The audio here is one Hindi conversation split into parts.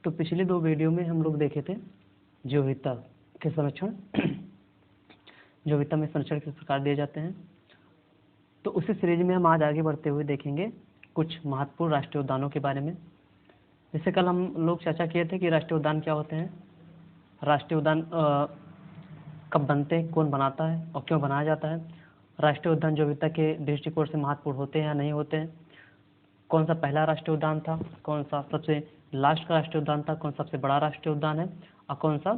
तो पिछले 2 वीडियो में हम लोग देखे थे जैव विविधता के संरक्षण, जैव विविधता में संरक्षण किस प्रकार दिए जाते हैं। तो उसी सीरीज में हम आज आगे बढ़ते हुए देखेंगे कुछ महत्वपूर्ण राष्ट्रीय उद्यानों के बारे में। जैसे कल हम लोग चर्चा किए थे कि राष्ट्रीय उद्यान क्या होते हैं, राष्ट्रीय उद्यान कब बनते हैं, कौन बनाता है और क्यों बनाया जाता है, राष्ट्रीय उद्यान जैव विविधता के दृष्टिकोण से महत्वपूर्ण होते हैं या नहीं होते हैं, कौन सा पहला राष्ट्रीय उद्यान था, कौन सा सबसे लास्ट का राष्ट्रीय उद्यान था, कौन सबसे बड़ा राष्ट्रीय उद्यान है और कौन सा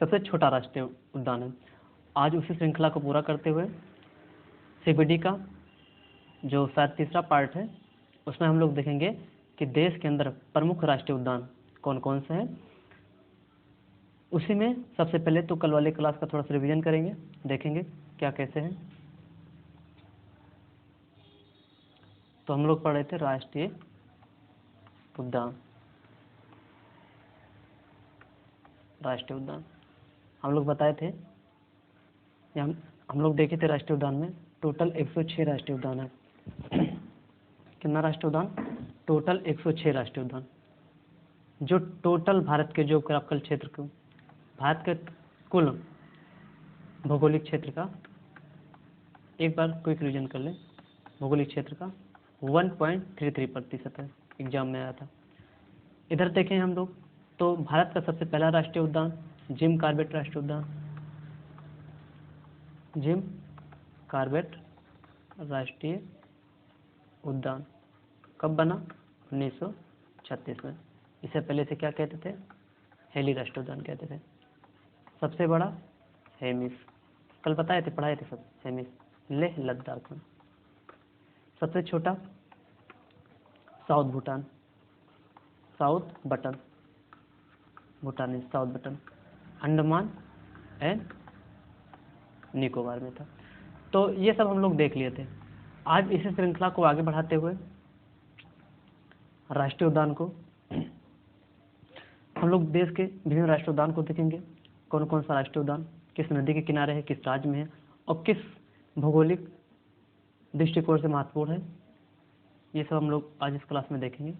सबसे छोटा राष्ट्रीय उद्यान है। आज उसी श्रृंखला को पूरा करते हुए CBD का जो शायद तीसरा पार्ट है उसमें हम लोग देखेंगे कि देश के अंदर प्रमुख राष्ट्रीय उद्यान कौन कौन से हैं। उसी में सबसे पहले तो कल वाले क्लास का थोड़ा सा रिवीजन करेंगे, देखेंगे क्या कैसे हैं। तो हम लोग पढ़ रहे थे राष्ट्रीय उद्यान, राष्ट्रीय उद्यान हम लोग बताए थे, हम लोग देखे थे राष्ट्रीय उद्यान में टोटल 106 राष्ट्रीय उद्यान है। कितना राष्ट्रीय उद्यान? टोटल 106 राष्ट्रीय उद्यान, जो टोटल भारत के ज्योग्राफिकल क्षेत्र को, भारत के कुल भौगोलिक क्षेत्र का, एक बार क्विक रिवीजन कर लें, भौगोलिक क्षेत्र का 1.33% है, एग्जाम में आया था। इधर देखें हम लोग तो भारत का सबसे पहला राष्ट्रीय उद्यान जिम कॉर्बेट राष्ट्रीय उद्यान, जिम कॉर्बेट राष्ट्रीय उद्यान कब बना? 1936 में। इससे पहले से क्या कहते थे? हेली राष्ट्रीय उद्यान कहते थे। सबसे बड़ा हेमिस, कल बताए थे, पढ़ाए थे सब, हेमिस लेह लद्दाख में। सबसे छोटा south Bhutan, south button, Bhutan south button Andaman and Nicobar में था। तो ये सब हम लोग देख लिए थे। आज इसी श्रृंखला को आगे बढ़ाते हुए राष्ट्रीय उद्यान को हम लोग देश के विभिन्न राष्ट्रीय उद्यान को देखेंगे, कौन कौन सा राष्ट्रीय उद्यान किस नदी के किनारे है, किस राज्य में है और किस भौगोलिक दृष्टिकोण से महत्वपूर्ण है, ये सब हम लोग आज इस क्लास में देखेंगे।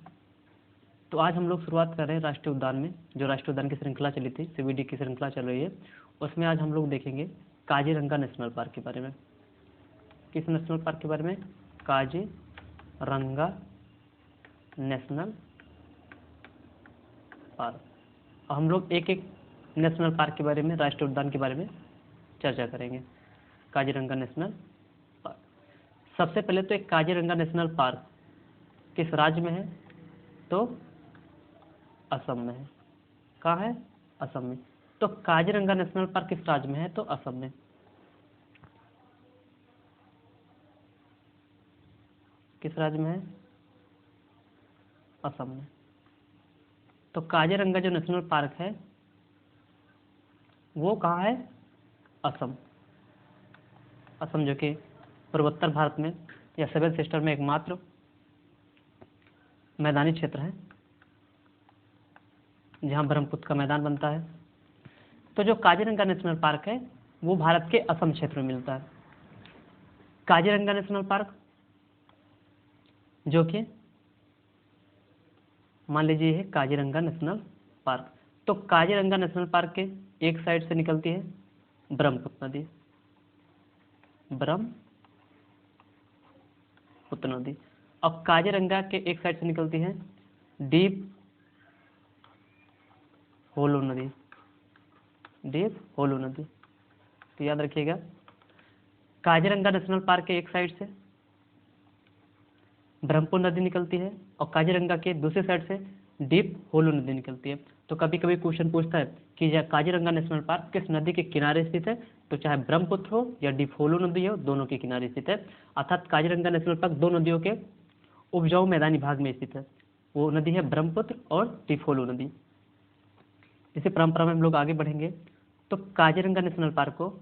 तो आज हम लोग शुरुआत कर रहे हैं राष्ट्रीय उद्यान में, जो राष्ट्रीय उद्यान की श्रृंखला चली थी, CBD की श्रृंखला चल रही है, उसमें आज हम लोग देखेंगे काजीरंगा नेशनल पार्क के बारे में। किस नेशनल पार्क के बारे में? Kaziranga national park. और हम लोग एक एक नेशनल पार्क के बारे में, राष्ट्रीय उद्यान के बारे में चर्चा करेंगे। काजीरंगा नेशनल पार्क, सबसे पहले तो एक काजीरंगा नेशनल पार्क किस राज्य में है? तो असम में है। कहाँ है? असम में। तो काजीरंगा नेशनल पार्क किस राज्य में है? तो असम में। किस राज्य में है? असम में। तो काजीरंगा जो नेशनल पार्क है वो कहाँ है? असम। असम जो कि पूर्वोत्तर भारत में या 7 सिस्टर में एकमात्र मैदानी क्षेत्र है जहाँ ब्रह्मपुत्र का मैदान बनता है। तो जो काजीरंगा नेशनल पार्क है वो भारत के असम क्षेत्र में मिलता है। काजीरंगा नेशनल पार्क जो कि मान लीजिए है काजीरंगा नेशनल पार्क, तो काजीरंगा नेशनल पार्क के एक साइड से निकलती है ब्रह्मपुत्र नदी, ब्रह्मपुत्र नदी, और काजीरंगा के एक साइड से निकलती है डीप होलो नदी, डीप होलो नदी। तो याद रखिएगा, काजीरंगा नेशनल पार्क के एक साइड से ब्रह्मपुत्र नदी निकलती है और काजीरंगा के दूसरे साइड से डीप होलो नदी निकलती है। तो कभी कभी क्वेश्चन पूछता है कि काजीरंगा नेशनल पार्क किस नदी के किनारे स्थित है? तो चाहे ब्रह्मपुत्र हो या डीप होलो नदी हो, दोनों के किनारे स्थित है। अर्थात काजीरंगा नेशनल पार्क दो नदियों के उपजाऊ मैदानी भाग में स्थित है। वो नदी है ब्रह्मपुत्र और डीप होलो नदी। इसी परंपरा में हम लोग आगे बढ़ेंगे। तो काजीरंगा नेशनल पार्क को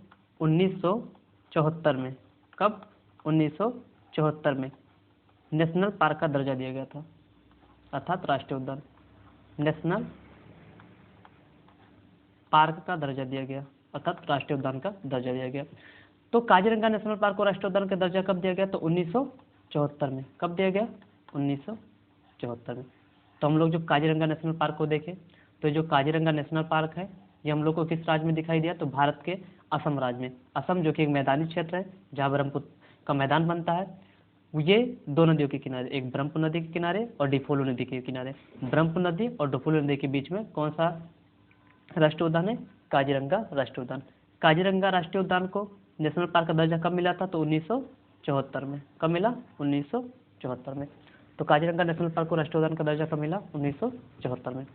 1974 में, कब? 1974 में नेशनल पार्क का दर्जा दिया गया था, अर्थात राष्ट्रीय उद्यान, नेशनल पार्क का दर्जा दिया गया, अर्थात राष्ट्रीय उद्यान का दर्जा दिया गया। तो काजीरंगा नेशनल पार्क को राष्ट्रीय उद्यान का दर्जा कब दिया गया? तो 1974 में। कब दिया गया? 1974 में। तो हम लोग जो काजीरंगा नेशनल पार्क को देखें तो जो काजीरंगा नेशनल पार्क है ये हम लोग को किस राज्य में दिखाई दिया, तो भारत के असम राज्य में। असम जो कि एक मैदानी क्षेत्र है जहाँ ब्रह्मपुत्र का मैदान बनता है। ये दो नदियों के किनारे, एक ब्रह्मपुत्र नदी के किनारे और डिफोलो नदी के किनारे, ब्रह्मपुत्र नदी और डिफोलो नदी के बीच में कौन सा राष्ट्रीय उद्यान है, काजीरंगा राष्ट्रीय उद्यान। काजीरंगा राष्ट्रीय उद्यान को नेशनल पार्क का दर्जा कब मिला था, तो 1974 में। कब मिला, 1974 में। तो काजीरंगा नेशनल पार्क को राष्ट्रीय उद्यान का दर्जा कब मिला, 1974 में।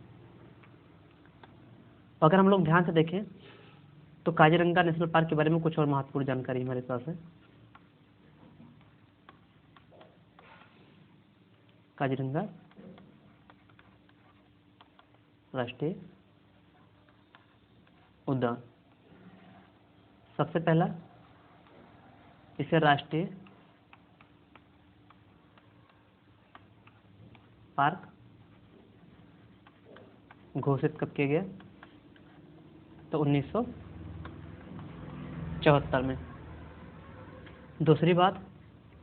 अगर हम लोग ध्यान से देखें तो काजीरंगा नेशनल पार्क के बारे में कुछ और महत्वपूर्ण जानकारी हमारे पास है। काजीरंगा राष्ट्रीय उद्यान, सबसे पहला इसे राष्ट्रीय पार्क घोषित कब किया गया, तो 1974 में। दूसरी बात,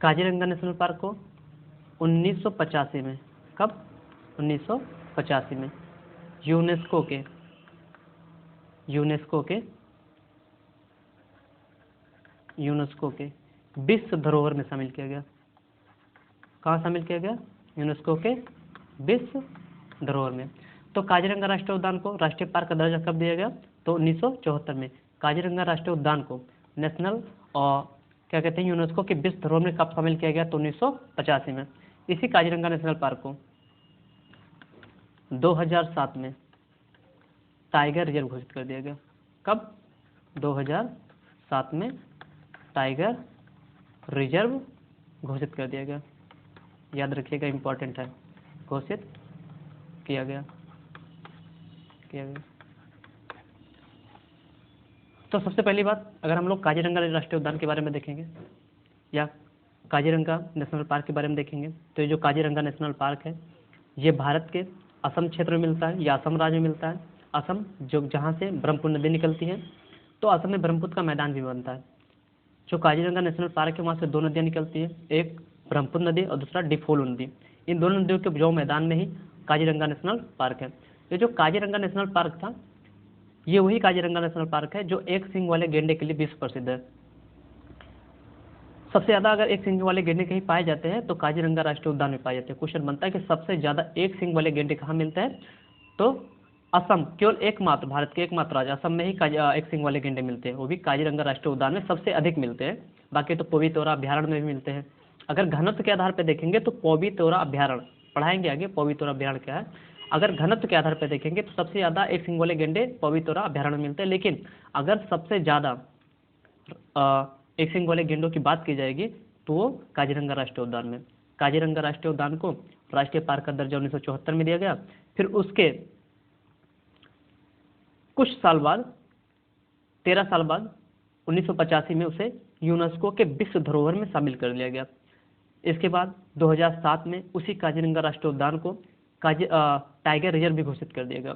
काजीरंगा नेशनल पार्क को 1985 में, कब, 1985 में यूनेस्को के विश्व धरोहर में शामिल किया गया। कहाँ शामिल किया गया, यूनेस्को के विश्व धरोहर में। तो काजीरंगा राष्ट्रीय उद्यान को राष्ट्रीय पार्क का दर्जा कब दिया गया, तो 1974 में। काजीरंगा राष्ट्रीय उद्यान को नेशनल और क्या कहते हैं यूनेस्को के विश्व धरोहर में कब शामिल किया गया, तो 1985 में। इसी काजीरंगा नेशनल पार्क को 2007 में टाइगर रिजर्व घोषित कर दिया गया। कब, 2007 में टाइगर रिजर्व घोषित कर दिया गया। याद रखिएगा, इम्पोर्टेंट है, घोषित किया गया। तो सबसे पहली बात, अगर हम लोग काजीरंगा राष्ट्रीय उद्यान के बारे में देखेंगे या काजीरंगा नेशनल पार्क के बारे में देखेंगे तो ये जो काजीरंगा नेशनल पार्क है ये भारत के असम क्षेत्र में मिलता है या असम राज्य में मिलता है। असम जो जहाँ से ब्रह्मपुत्र नदी निकलती है, तो असम में ब्रह्मपुत्र का मैदान भी बनता है। जो काजीरंगा नेशनल पार्क है वहाँ से दो नदियाँ निकलती हैं, एक ब्रह्मपुत्र नदी और दूसरा डिफोलो नदी। इन दोनों नदियों के उपजाऊ मैदान में ही काजीरंगा नेशनल पार्क है। ये जो काजीरंगा नेशनल पार्क था ये वही काजीरंगा नेशनल पार्क है जो एक सींग वाले गेंडे के लिए विश्व प्रसिद्ध है। सबसे ज़्यादा अगर एक सींग वाले गेंडे कहीं पाए जाते हैं तो काजीरंगा राष्ट्रीय उद्यान में पाए जाते हैं। क्वेश्चन बनता है कि सबसे ज़्यादा एक सींग वाले गेंडे कहाँ मिलते हैं, तो असम, केवल एकमात्र भारत के एकमात्र राज्य असम में ही एक सींग वाले गेंडे मिलते हैं, वो भी काजीरंगा राष्ट्रीय उद्यान में सबसे अधिक मिलते हैं। बाकी तो पौबीतोरा अभ्यारण्य में भी मिलते हैं। अगर घनत्व के आधार पर देखेंगे तो पौबीतोरा अभ्यारण्य, पढ़ाएंगे आगे पौबीतोरा अभ्यारण्य क्या है। अगर घनत्व के आधार पर देखेंगे तो सबसे ज़्यादा एक सींग वाले गेंडे पौबीतोरा अभ्यारण्य में मिलते हैं। लेकिन अगर सबसे ज़्यादा एक सींग वाले गेंडों की बात की जाएगी तो वो काजीरंगा राष्ट्रीय उद्यान में। काजीरंगा राष्ट्रीय उद्यान को राष्ट्रीय पार्क का दर्जा 1974 में दिया गया। फिर उसके कुछ साल बाद, 13 साल बाद 1985 में उसे यूनेस्को के विश्व धरोहर में शामिल कर लिया गया। इसके बाद 2007 में उसी काजीरंगा राष्ट्रीय उद्यान को टाइगर रिजर्व भी घोषित कर दिया गया।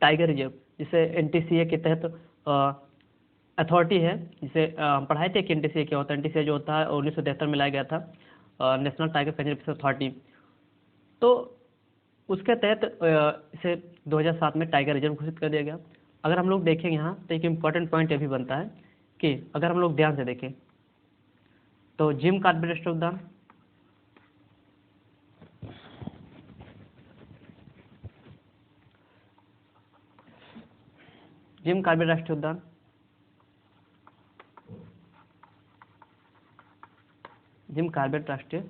टाइगर रिजर्व जिसे NTCA के तहत अथॉरिटी है, जिसे पढ़ाए थे कि NTCA क्या होता है। NTCA जो होता है 1973 में लाया गया था, नेशनल टाइगर कंजर्वेशन अथॉरिटी। तो उसके तहत इसे 2007 में टाइगर रिजर्व घोषित कर दिया गया। अगर हम लोग देखें यहाँ तो एक इम्पॉर्टेंट पॉइंट ये भी बनता है कि अगर हम लोग ध्यान से देखें तो जिम कॉर्बेट राष्ट्रीय उद्यान, जिम कॉर्बेट राष्ट्रीय उद्यान, जिम कॉर्बेट राष्ट्रीय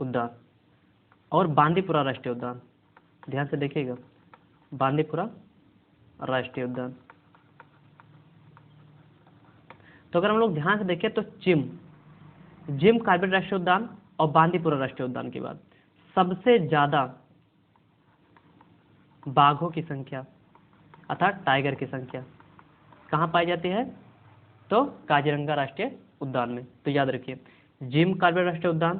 उद्यान और बांदीपुरा राष्ट्रीय उद्यान, ध्यान से देखिएगा, बांदीपुरा राष्ट्रीय उद्यान। तो अगर हम लोग ध्यान से देखें तो जिम कॉर्बेट राष्ट्रीय उद्यान और बांदीपुरा राष्ट्रीय उद्यान के बाद सबसे ज़्यादा बाघों की संख्या अर्थात टाइगर की संख्या कहाँ पाई जाती है, तो काजीरंगा राष्ट्रीय उद्यान में। तो याद रखिए, जिम कॉर्बेट राष्ट्रीय उद्यान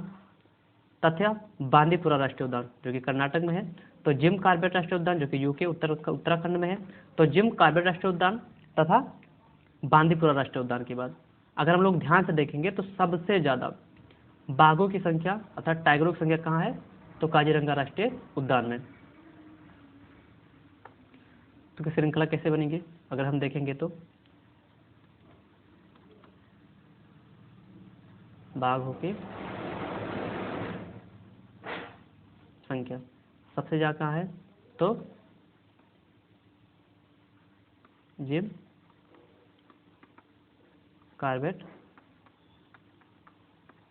तथा बांदीपुरा राष्ट्रीय उद्यान जो कि कर्नाटक में है, तो जिम कॉर्बेट राष्ट्रीय उद्यान जो कि यूके उत्तराखंड में है, तो जिम कॉर्बेट राष्ट्रीय उद्यान तथा बांदीपुरा राष्ट्रीय उद्यान के बाद अगर हम लोग ध्यान से देखेंगे तो सबसे ज़्यादा बाघों की संख्या अर्थात टाइगरों की संख्या कहाँ है, तो काजीरंगा राष्ट्रीय उद्यान में। तो श्रृंखला कैसे बनेगी अगर हम देखेंगे तो बाघों की संख्या सबसे ज्यादा कहाँ है, तो जिम कॉर्बेट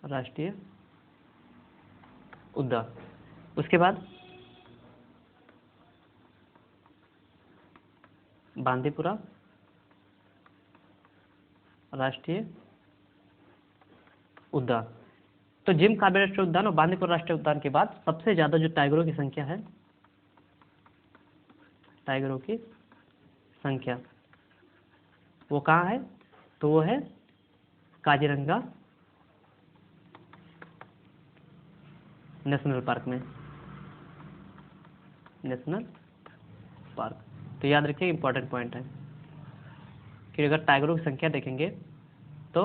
राष्ट्रीय उद्यान। उसके बाद बांदीपुरा राष्ट्रीय उद्यान। तो जिम कॉर्बेट राष्ट्रीय उद्यान और बांदीपुरा राष्ट्रीय उद्यान के बाद सबसे ज्यादा जो टाइगरों की संख्या है, टाइगरों की संख्या वो कहाँ है, तो वो है काजीरंगा नेशनल पार्क में। नेशनल पार्क तो याद रखिए इंपॉर्टेंट पॉइंट है कि अगर टाइगरों की संख्या देखेंगे तो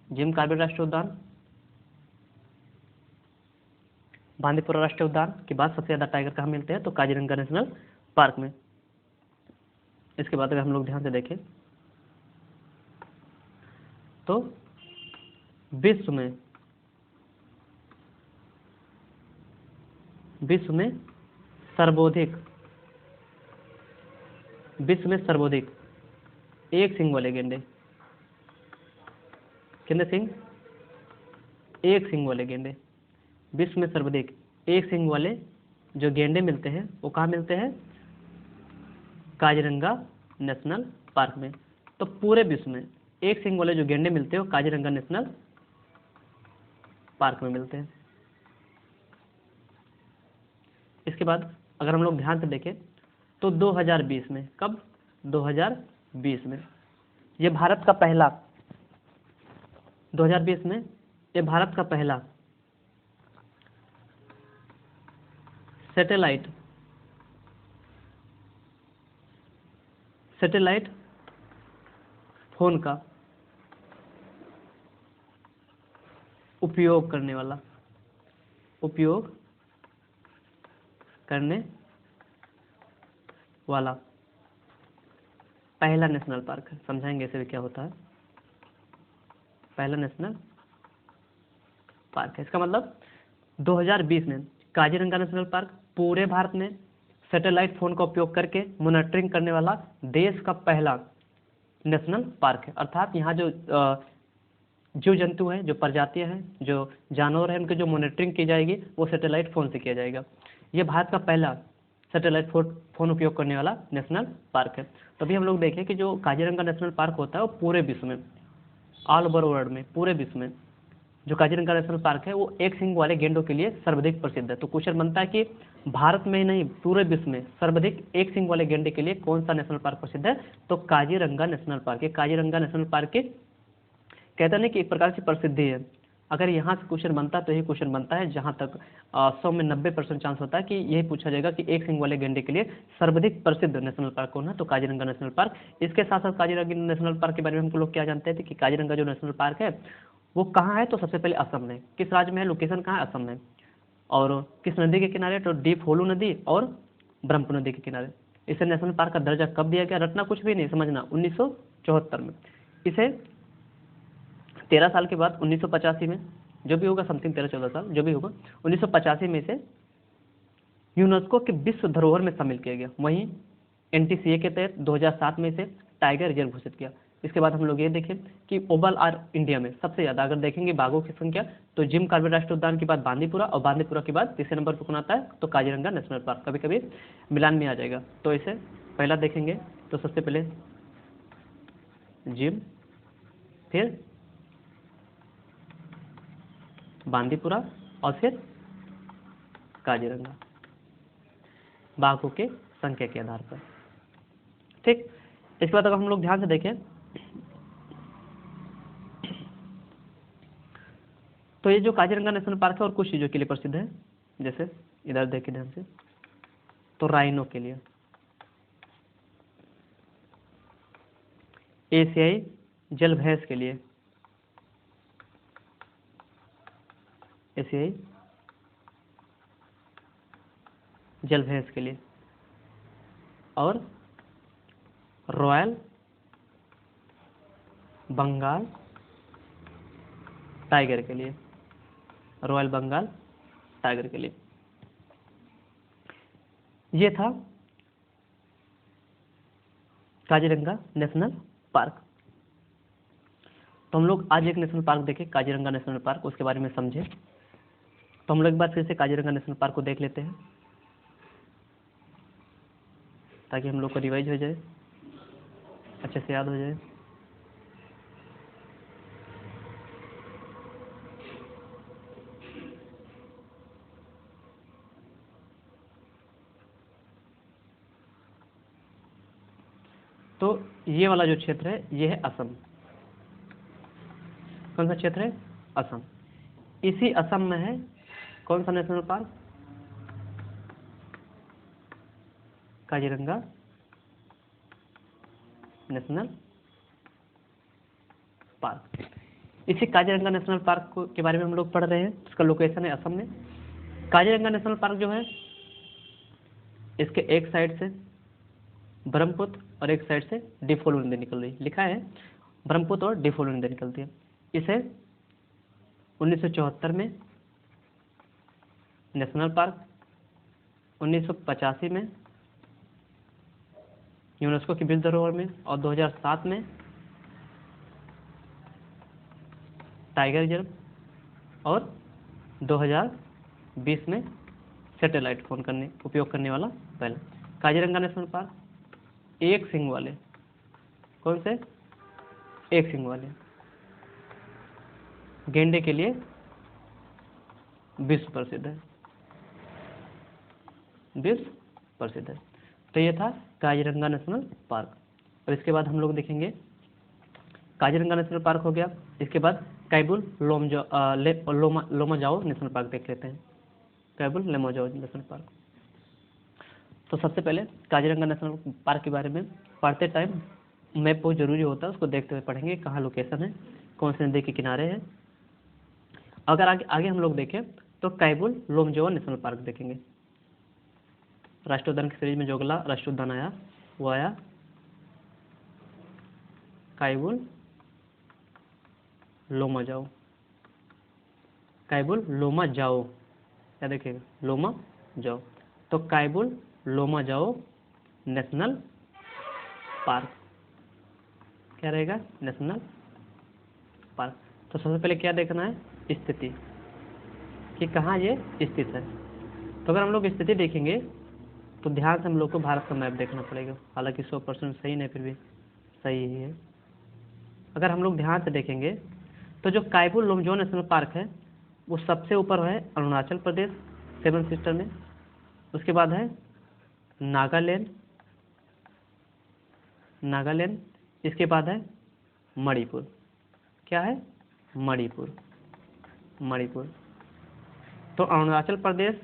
जिम कॉर्बेट राष्ट्रीय उद्यान, बांदीपुरा राष्ट्रीय उद्यान के बाद सबसे ज्यादा टाइगर कहाँ मिलते हैं, तो काजीरंगा नेशनल पार्क में। इसके बाद अगर हम लोग ध्यान से देखें तो विश्व में सर्वाधिक एक सिंग वाले गेंडे, कितने सिंग, एक सिंग वाले गेंडे, विश्व में सर्वाधिक एक सिंग वाले जो गेंडे मिलते हैं वो कहाँ मिलते हैं, काजीरंगा नेशनल पार्क में। तो पूरे विश्व में एक सिंग वाले जो गेंडे मिलते हैं वो काजीरंगा नेशनल पार्क में मिलते हैं। इसके बाद अगर हम लोग ध्यान से देखें तो 2020 में, कब, 2020 में ये भारत का पहला 2020 में ये भारत का पहला सैटेलाइट फोन का उपयोग करने वाला पहला नेशनल पार्क है। समझाएंगे इसे भी क्या होता है, पहला नेशनल पार्क है। इसका मतलब 2020 में काजीरंगा नेशनल पार्क पूरे भारत में सैटेलाइट फोन का उपयोग करके मॉनिटरिंग करने वाला देश का पहला नेशनल पार्क है। अर्थात यहाँ जो जीव जंतु हैं, जो प्रजातियां हैं, जो जानवर हैं, उनकी जो मॉनिटरिंग की जाएगी वो सैटेलाइट फोन से किया जाएगा। ये भारत का पहला सैटेलाइट फोन उपयोग करने वाला नेशनल पार्क है। तो अभी हम लोग देखें कि जो काजीरंगा नेशनल पार्क होता है वो पूरे विश्व में, ऑल ओवर वर्ल्ड में, पूरे विश्व में जो काजीरंगा नेशनल पार्क है वो एक सिंग वाले गेंडों के लिए सर्वाधिक प्रसिद्ध है। तो क्वेश्चन बनता है कि भारत में ही नहीं पूरे विश्व में सर्वाधिक एक सिंग वाले गेंडे के लिए कौन सा नेशनल पार्क प्रसिद्ध है, तो काजीरंगा नेशनल पार्क। ये काजीरंगा नेशनल पार्क के कहते हैं कि एक प्रकार की प्रसिद्धि है। अगर यहाँ से क्वेश्चन बनता है तो यही क्वेश्चन बनता है जहाँ तक 100 में 90% चांस होता है कि यही पूछा जाएगा कि एक सिंग वाले गेंडे के लिए सर्वाधिक प्रसिद्ध नेशनल पार्क कौन है, तो काजीरंगा नेशनल पार्क। इसके साथ साथ काजीरंगा नेशनल पार्क के बारे में हमको लोग क्या जानते थे कि काजीरंगा जो नेशनल पार्क है वो कहाँ है, तो सबसे पहले असम में। किस राज्य में है, लोकेशन कहाँ है, असम में। और किस नदी के किनारे, तो डीप होलू नदी और ब्रह्मपुत्र नदी के किनारे। इसे नेशनल पार्क का दर्जा कब दिया गया, रटना कुछ भी नहीं, समझना, 1974 में। इसे 13 साल के बाद 1985 में, जो भी होगा समथिंग 13-14 साल जो भी होगा, 1985 में इसे यूनेस्को के विश्व धरोहर में शामिल किया गया। वहीं एनटीसीए के तहत 2007 में इसे टाइगर रिजर्व घोषित किया। इसके बाद हम लोग ये देखें कि ओवल आर इंडिया में सबसे ज्यादा अगर देखेंगे बाघों की संख्या तो जिम कॉर्बेट राष्ट्रीय उद्यान के बाद बांदीपुरा, और बांदीपुरा के बाद तीसरे नंबर पर कौन आता है, तो काजीरंगा नेशनल पार्क। कभी कभी मिलान में आ जाएगा। तो इसे पहला देखेंगे तो सबसे पहले जिम, फिर बांदीपुरा और फिर काजीरंगा, बाघों के संख्या के आधार पर। ठीक, इसके बाद अगर हम लोग ध्यान से देखें तो ये जो काजीरंगा नेशनल पार्क है और कुछ चीजों के लिए प्रसिद्ध है, जैसे इधर देखिए ध्यान से, तो राइनो के लिए, एशियाई जल भैंस के लिए, एशियाई जल भैंस के लिए, और रॉयल बंगाल टाइगर के लिए, रॉयल बंगाल टाइगर के लिए। ये था काजीरंगा नेशनल पार्क। तो हम लोग आज एक नेशनल पार्क देखे, काजीरंगा नेशनल पार्क, उसके बारे में समझे। तो हम लोग एक बार फिर से काजीरंगा नेशनल पार्क को देख लेते हैं ताकि हम लोग को रिवाइज हो जाए, अच्छे से याद हो जाए। तो ये वाला जो क्षेत्र है ये है असम। कौन सा क्षेत्र है? असम। इसी असम में है कौन सा national park? Kaziranga national park. इसी काजीरंगा नेशनल पार्क के बारे में हम लोग पढ़ रहे हैं। इसका लोकेशन है असम में। काजीरंगा नेशनल पार्क जो है, इसके एक साइड से ब्रह्मपुत्र और एक साइड से डिफोल्ट नदी निकल रही, लिखा है ब्रह्मपुत्र और डिफोल्ट नदी निकलती है। इसे 1974 में नेशनल पार्क, 1985 में यूनेस्को की विश्व धरोहर में, और 2007 में टाइगर रिजर्व, और 2020 में सैटेलाइट फोन उपयोग करने वाला पहला। काजीरंगा नेशनल पार्क एक सिंग वाले, कौन से? एक सिंग वाले गेंडे के लिए विश्व प्रसिद्ध है, विश्व प्रसिद्ध है। तो ये था काजीरंगा नेशनल पार्क। और इसके बाद हम लोग देखेंगे, काजीरंगा नेशनल पार्क हो गया, इसके बाद कैबुल लोमाजाओ नेशनल पार्क देख लेते हैं। Keibul Lamjao national park. तो सबसे पहले काजीरंगा नेशनल पार्क के बारे में पढ़ते टाइम मैप बहुत जरूरी होता है, उसको देखते हुए पढ़ेंगे कहाँ लोकेशन है, कौन से नदी के किनारे है। अगर आगे हम लोग देखें तो कैबुल लोमजाओ नेशनल पार्क देखेंगे। राष्ट्रीय उद्यान की सीरीज में जो अगला राष्ट्रीय उद्यान आया वो आया कैबुल लोमाजाओ। कैबुल लोमाजाओ, क्या देखिएगा, लोमाजाओ। तो कैबुल लोमाजाओ नेशनल पार्क क्या रहेगा? National park. तो सबसे पहले क्या देखना है? स्थिति, कि कहाँ ये स्थित है। तो अगर हम लोग स्थिति देखेंगे तो ध्यान से हम लोग को भारत का मैप देखना पड़ेगा, हालांकि 100% सही नहीं, फिर भी सही ही है। अगर हम लोग ध्यान से देखेंगे तो जो कैबुल लोमजाओ नेशनल पार्क है वो सबसे ऊपर है अरुणाचल प्रदेश 7 सिस्टर में, उसके बाद है नागालैंड, इसके बाद है मणिपुर। क्या है? मणिपुर। तो अरुणाचल प्रदेश,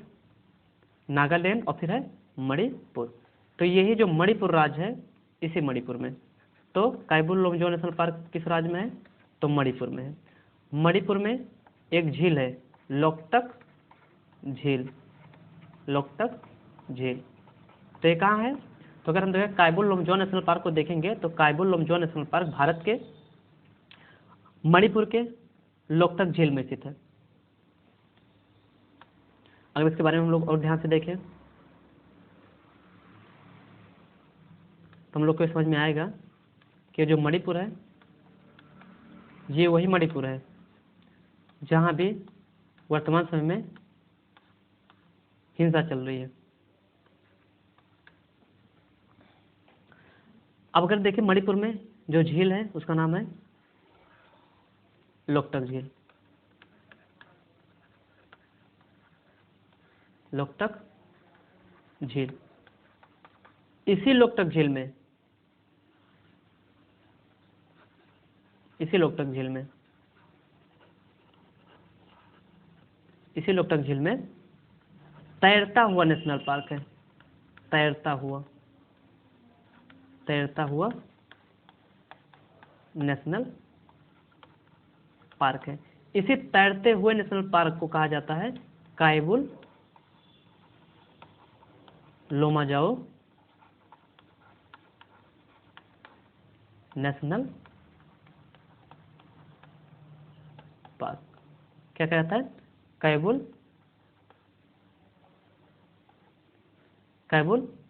नागालैंड और फिर है मणिपुर। तो यही जो मणिपुर राज्य है, इसी मणिपुर में। तो कैबुल लोमजाओ नेशनल पार्क किस राज्य में है? तो मणिपुर में है। मणिपुर में एक झील है, लोकटक झील। तो ये कहाँ है? तो अगर हम देखें कैबुल लोमजाओ नेशनल पार्क को देखेंगे तो कैबुल लोमजाओ नेशनल पार्क भारत के मणिपुर के लोकटक झील में स्थित है। अगर इसके बारे में हम लोग और ध्यान से देखें तो हम लोग को समझ में आएगा कि जो मणिपुर है ये वही मणिपुर है जहाँ भी वर्तमान समय में हिंसा चल रही है। अब अगर देखें मणिपुर में जो झील है उसका नाम है लोकटक झील। लोकटक झील। इसी लोकटक झील में तैरता हुआ नेशनल पार्क है। तैरता हुआ नेशनल पार्क है। इसी तैरते हुए नेशनल पार्क को कहा जाता है कायबुल लोमाजाओ नेशनल पार्क। क्या कहता है? कायबुल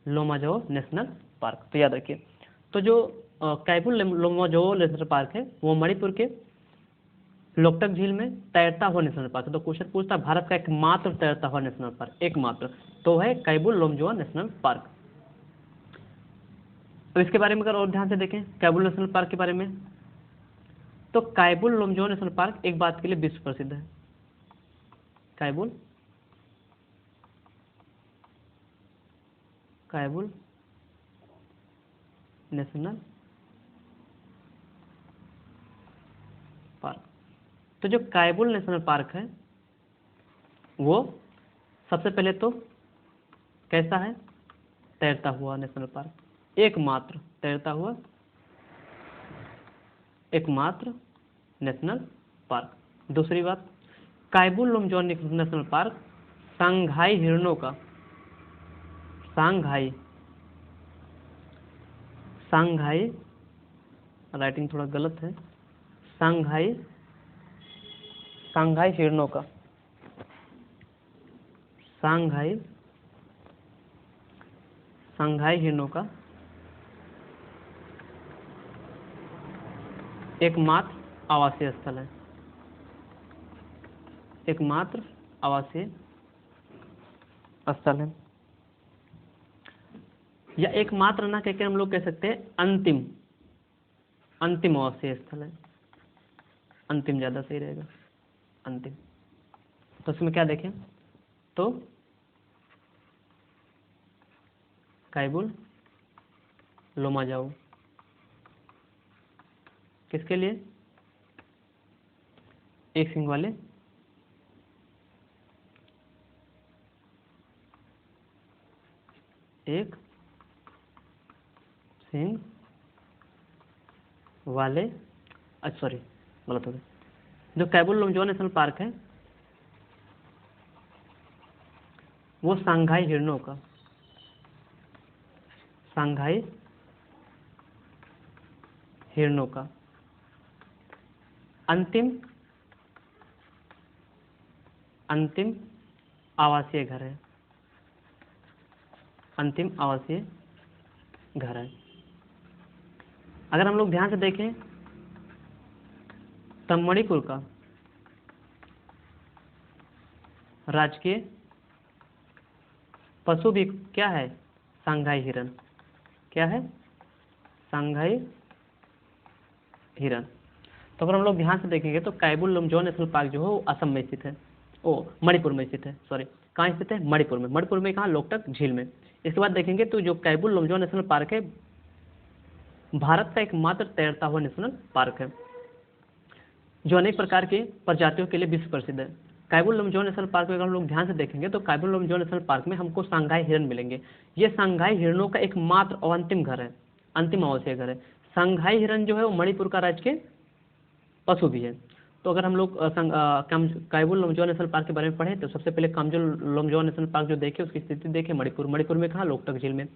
लोमाजाओ नेशनल पार्क। तो याद रखिए। तो जो कायबुल लोमाजाओ नेशनल पार्क है वो मणिपुर के लोकटक झील में तैरता हुआ नेशनल पार्क है। तो क्वेश्चन पूछता है भारत का एकमात्र तैरता हुआ नेशनल पार्क, एकमात्र, तो है कायबुल लोमाजाओ नेशनल पार्क। तो इसके बारे में अगर और ध्यान से देखें कायबुल नेशनल पार्क के बारे में, तो कायबुल लोमाजाओ नेशनल पार्क एक बात के लिए विश्व प्रसिद्ध है। कायबुल नेशनल पार्क। तो जो कायबुल नेशनल पार्क है वो सबसे पहले तो कैसा है? तैरता हुआ नेशनल पार्क, एकमात्र तैरता हुआ एकमात्र नेशनल पार्क। दूसरी बात, कायबुल लोमाजाओ नेशनल पार्क शंघाई हिरणों का सांघाई राइटिंग थोड़ा गलत है, सांघाई हिरणों का सांघाई हिरणों का एकमात्र आवासीय स्थल है, एकमात्र आवासीय स्थल है, या एकमात्र ना कहकर हम लोग कह सकते हैं अंतिम आवासीय स्थल है। अंतिम ज्यादा सही रहेगा, अंतिम। तो इसमें क्या देखें तो कायबुल लोमाजाओ किसके लिए? एक सिंग वाले सॉरी गलत हो गया। जो कायबुल लोमाजाओ नेशनल पार्क है वो सांघाई हिरणों का अंतिम आवासीय घर है, अंतिम आवासीय घर है। अगर हम लोग ध्यान से देखें तब मणिपुर का राजकीय पशु भी क्या है? सांघाई हिरन। क्या है? सांघाई हिरन। तो अगर हम लोग ध्यान से देखेंगे तो कायबुल लोमाजाओ नेशनल पार्क जो है वो असम में स्थित है, मणिपुर में स्थित है, सॉरी कहाँ स्थित है? मणिपुर में कहाँ? लोकटक झील में। इसके बाद देखेंगे तो जो कायबुल लोमाजाओ नेशनल पार्क है भारत का एकमात्र तैरता हुआ नेशनल पार्क है जो अनेक प्रकार के प्रजातियों के लिए विश्व प्रसिद्ध है। कायबुल लोमाजाओ नेशनल पार्क में अगर हम लोग ध्यान से देखेंगे तो कायबुल लोमाजाओ नेशनल पार्क में हमको सांघाई हिरन मिलेंगे। ये सांघाई हिरणों का एकमात्र और अंतिम घर है, अंतिम आवासीय घर है। सांघाई हिरन जो है वो मणिपुर का राज्य पशु भी है। तो अगर हम लोग कायबुल लोमाजाओ नेशनल पार्क के बारे में पढ़ें तो सबसे पहले कामजुल लोमाजाओ नेशनल पार्क जो देखे उसकी स्थिति देखें मणिपुर में कहाँ? लोकटक झील में।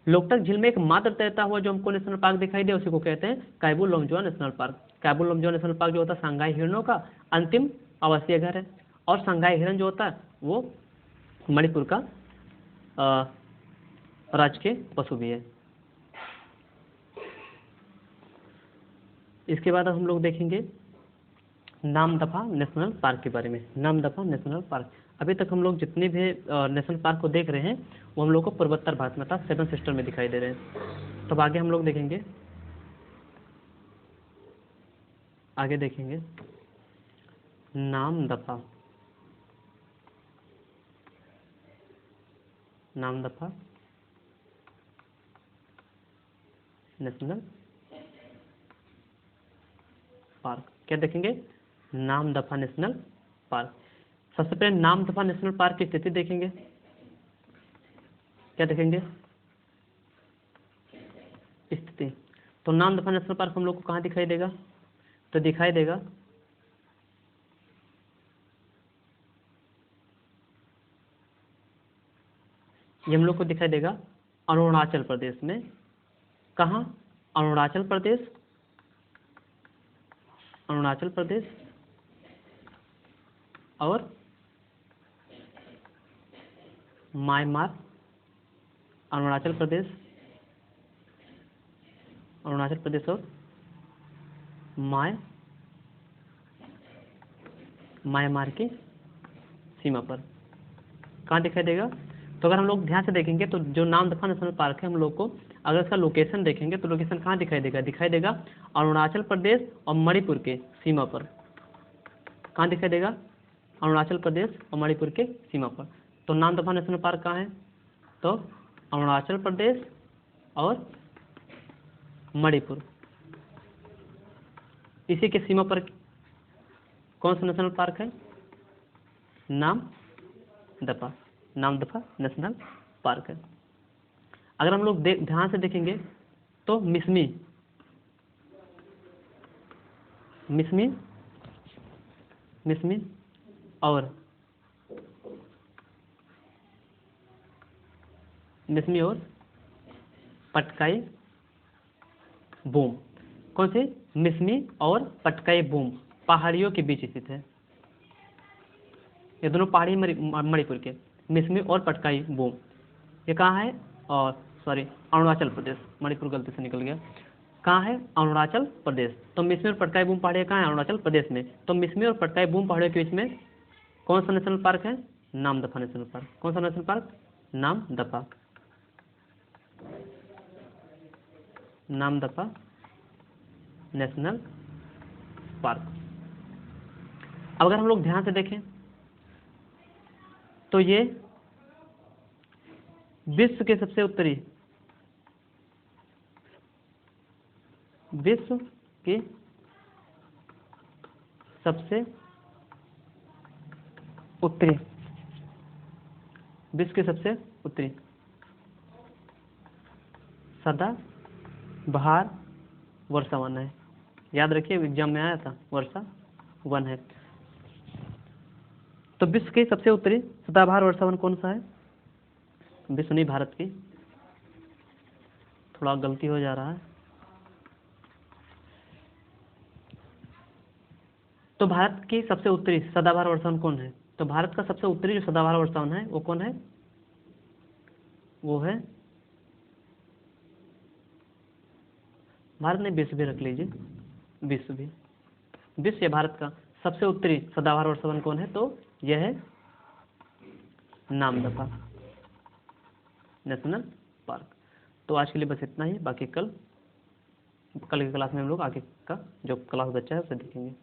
लोकटक झील में एक मात्र तैरता हुआ जो हमको नेशनल पार्क दिखाई दे उसी को कहते हैं कायबुल लोमाजाओ नेशनल पार्क। कायबुल लोमाजाओ नेशनल पार्क जो होता है सांघाई हिरणों का अंतिम आवासीय घर है, और सांघाई हिरन जो होता है वो मणिपुर का राजकीय पशु भी है। इसके बाद हम लोग देखेंगे नामदफा नेशनल पार्क के बारे में। नामदफा नेशनल पार्क, अभी तक हम लोग जितने भी नेशनल पार्क को देख रहे हैं वो हम लोग को पूर्वोत्तर भारत में अर्थात 7 सिस्टर में दिखाई दे रहे हैं। तब आगे हम लोग देखेंगे नामदफा नेशनल पार्क। क्या देखेंगे? Namdapha national park. सबसे पहले नामदफा नेशनल पार्क की स्थिति देखेंगे। क्या देखेंगे? स्थिति। तो नामदफा नेशनल पार्क हम लोग को कहाँ दिखाई देगा? तो दिखाई देगा ये हम लोग को दिखाई देगा अरुणाचल प्रदेश में। कहाँ? अरुणाचल प्रदेश, अरुणाचल प्रदेश और म्यांमार। अरुणाचल प्रदेश, अरुणाचल प्रदेश और म्यांमार की सीमा पर कहाँ दिखाई देगा? तो अगर हम लोग ध्यान से देखेंगे तो जो नामदफा नेशनल पार्क है, हम लोग को अगर इसका लोकेशन देखेंगे तो लोकेशन कहाँ दिखाई देगा? दिखाई देगा अरुणाचल प्रदेश और मणिपुर के सीमा पर। कहाँ दिखाई देगा? अरुणाचल प्रदेश और मणिपुर के सीमा पर। तो नामदफा नेशनल पार्क कहाँ है? तो अरुणाचल प्रदेश और मणिपुर, इसी के सीमा पर कौन सा नेशनल पार्क है? नामदफा, नामदफा नेशनल पार्क है। अगर हम लोग ध्यान से देखेंगे तो मिसमी, मिसमी, मिसमी और मिसमी और पटकाई बूम, कौन से? मिसमी और पटकाई बूम पहाड़ियों के बीच स्थित है। ये दोनों पहाड़ी मणिपुर के, मिसमी और पटकाई बूम। ये कहाँ है? और सॉरी, अरुणाचल प्रदेश, मणिपुर गलती से निकल गया। कहाँ है? अरुणाचल प्रदेश। तो मिसमी और पटकाई बूम पहाड़ियाँ कहाँ है? अरुणाचल प्रदेश में। तो मिसमी और पटकाई बूम पहाड़ियों के बीच में कौन सा नेशनल पार्क है? Namdapha national park. कौन सा national park? Namdapha, Namdapha national park. अब अगर हम लोग ध्यान से देखें तो ये विश्व के सबसे उत्तरी, विश्व के सबसे उत्तरी, विश्व के सबसे उत्तरी सदाबहार वर्षा वन है। याद रखिए, एग्जाम में आया था, वर्षा वन है। तो विश्व के सबसे उत्तरी सदाबहार वर्षा वन कौन सा है? विश्व नहीं, भारत की, थोड़ा गलती हो जा रहा है। तो भारत की सबसे उत्तरी सदाबहार वर्षा वन कौन है? तो भारत का सबसे उत्तरी जो सदाबहार वर्षा वन है वो कौन है? वो है, भारत ने विश्व भी रख लीजिए, विश्व भी, विश्व या भारत का सबसे उत्तरी सदाबहार वर्षा वन कौन है? तो यह है नामदफा नेशनल पार्क। तो आज के लिए बस इतना ही, बाकी कल की क्लास में हम लोग आगे का जो क्लास बच्चा है उसे देखेंगे।